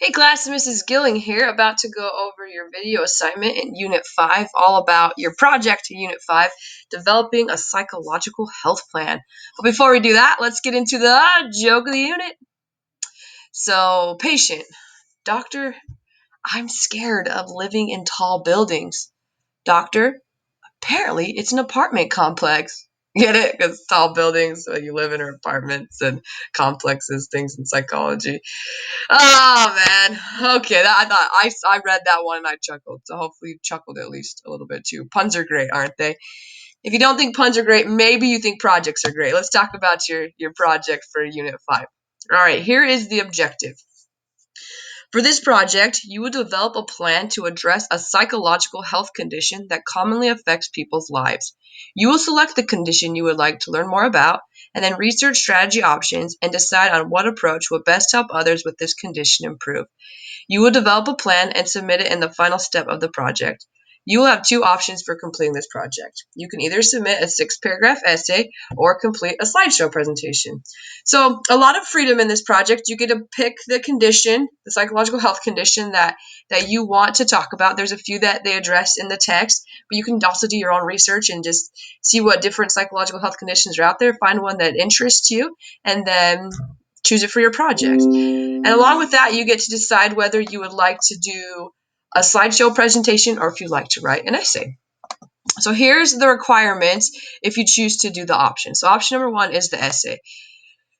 Hey class, Mrs. Gilling here, about to go over your video assignment in Unit 5, all about your project in Unit 5, developing a psychological health plan. But before we do that, let's get into the joke of the unit. So, patient, doctor, I'm scared of living in tall buildings. Doctor, apparently it's an apartment complex. Get it? Because tall buildings, so you live in apartments, and complexes, things in psychology. Oh man. Okay, I read that one and I chuckled. So hopefully you chuckled at least a little bit too. Puns are great, aren't they? If you don't think puns are great, maybe you think projects are great. Let's talk about your project for Unit 5. All right, here is the objective. For this project, you will develop a plan to address a psychological health condition that commonly affects people's lives. You will select the condition you would like to learn more about, and then research strategy options and decide on what approach will best help others with this condition improve. You will develop a plan and submit it in the final step of the project. You will have two options for completing this project. You can either submit a 6-paragraph essay or complete a slideshow presentation. So a lot of freedom in this project. You get to pick the condition, the psychological health condition that you want to talk about. There's a few that they address in the text, but you can also do your own research and just see what different psychological health conditions are out there, find one that interests you, and then choose it for your project. And along with that, you get to decide whether you would like to do a slideshow presentation or if you'd like to write an essay. So here's the requirements if you choose to do the option. So option number 1 is the essay.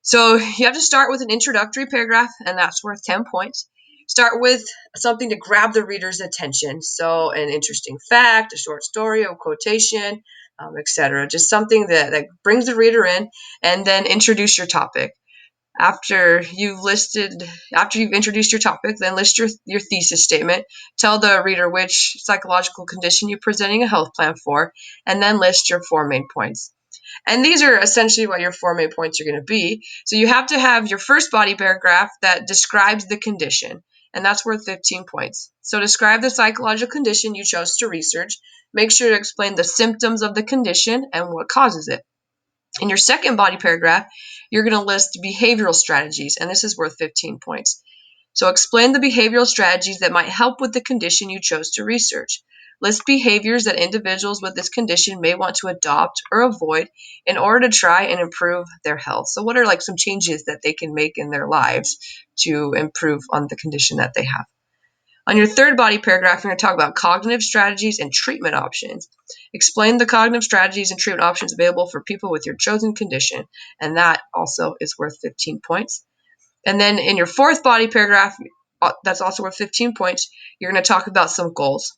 So you have to start with an introductory paragraph, and that's worth 10 points. Start with something to grab the reader's attention. So an interesting fact, a short story, a quotation, etc. Just something that brings the reader in, and then introduce your topic. After you've introduced your topic, then list your thesis statement. Tell the reader which psychological condition you're presenting a health plan for, and then list your 4 main points. And these are essentially what your 4 main points are going to be. So you have to have your first body paragraph that describes the condition, and that's worth 15 points. So describe the psychological condition you chose to research. Make sure to explain the symptoms of the condition and what causes it. In your second body paragraph, you're going to list behavioral strategies, and this is worth 15 points. So explain the behavioral strategies that might help with the condition you chose to research. List behaviors that individuals with this condition may want to adopt or avoid in order to try and improve their health. So what are some changes that they can make in their lives to improve on the condition that they have? On your third body paragraph, you're going to talk about cognitive strategies and treatment options. Explain the cognitive strategies and treatment options available for people with your chosen condition, and that also is worth 15 points. And then in your fourth body paragraph, that's also worth 15 points, you're going to talk about some goals.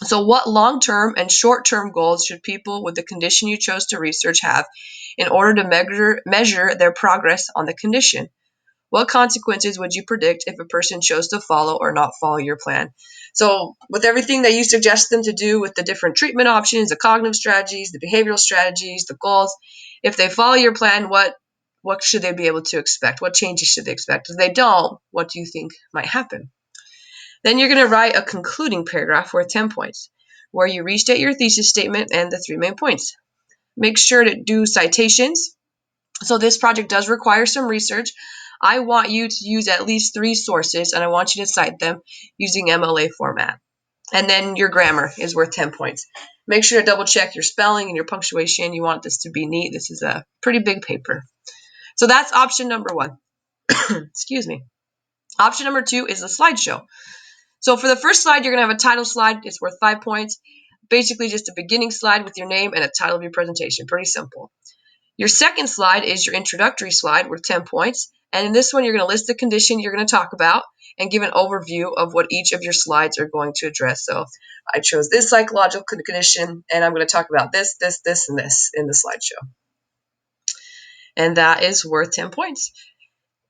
So what long-term and short-term goals should people with the condition you chose to research have in order to measure their progress on the condition? What consequences would you predict if a person chose to follow or not follow your plan? So with everything that you suggest them to do with the different treatment options, the cognitive strategies, the behavioral strategies, the goals, if they follow your plan, what should they be able to expect? What changes should they expect? If they don't, what do you think might happen? Then you're going to write a concluding paragraph worth 10 points, where you restate your thesis statement and the 3 main points. Make sure to do citations. So this project does require some research. I want you to use at least 3 sources, and I want you to cite them using MLA format. And then your grammar is worth 10 points. Make sure to double check your spelling and your punctuation. You want this to be neat. This is a pretty big paper. So that's option number 1. Excuse me. Option number 2 is the slideshow. So for the first slide, you're going to have a title slide. It's worth 5 points. Basically just a beginning slide with your name and a title of your presentation. Pretty simple. Your second slide is your introductory slide worth 10 points. And in this one, you're going to list the condition you're going to talk about and give an overview of what each of your slides are going to address. So I chose this psychological condition, and I'm going to talk about this, this, this, and this in the slideshow. And that is worth 10 points.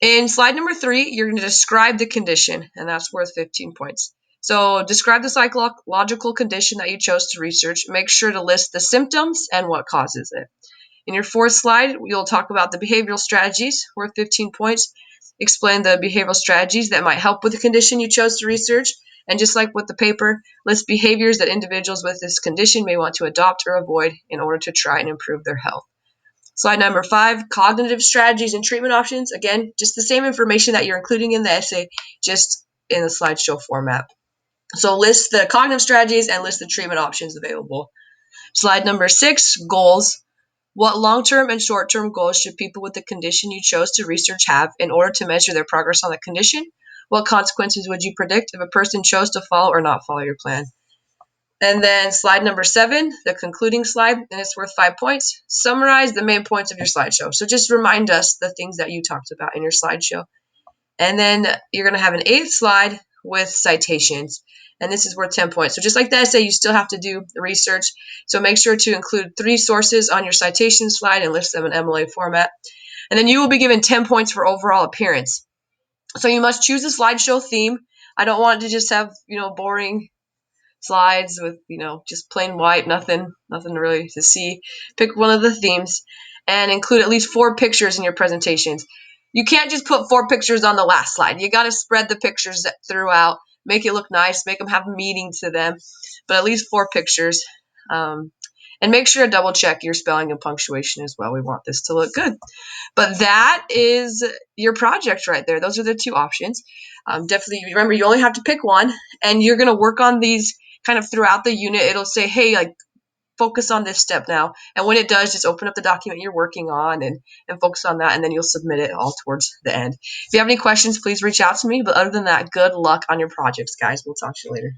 In slide number 3, you're going to describe the condition, and that's worth 15 points. So describe the psychological condition that you chose to research. Make sure to list the symptoms and what causes it. In your fourth slide, you'll talk about the behavioral strategies, worth 15 points. Explain the behavioral strategies that might help with the condition you chose to research. And just like with the paper, list behaviors that individuals with this condition may want to adopt or avoid in order to try and improve their health. Slide number 5, cognitive strategies and treatment options. Again, just the same information that you're including in the essay, just in the slideshow format. So list the cognitive strategies and list the treatment options available. Slide number 6, goals. What long-term and short-term goals should people with the condition you chose to research have in order to measure their progress on the condition? What consequences would you predict if a person chose to follow or not follow your plan? And then slide number 7, the concluding slide, and it's worth 5 points. Summarize the main points of your slideshow. So just remind us the things that you talked about in your slideshow. And then you're going to have an 8th slide with citations. And this is worth 10 points. So just like the essay, you still have to do the research. So make sure to include 3 sources on your citation slide and list them in MLA format. And then you will be given 10 points for overall appearance. So you must choose a slideshow theme. I don't want to just have, boring slides with, just plain white, nothing really to see. Pick one of the themes and include at least 4 pictures in your presentations. You can't just put 4 pictures on the last slide. You got to spread the pictures throughout, make it look nice, make them have meaning to them, but at least 4 pictures. And make sure to double check your spelling and punctuation as well. We want this to look good. But that is your project right there. Those are the 2 options. Definitely remember, you only have to pick one, and you're going to work on these kind of throughout the unit. It'll say, hey, focus on this step now. And when it does, just open up the document you're working on and focus on that, and then you'll submit it all towards the end. If you have any questions, please reach out to me. But other than that, good luck on your projects, guys. We'll talk to you later.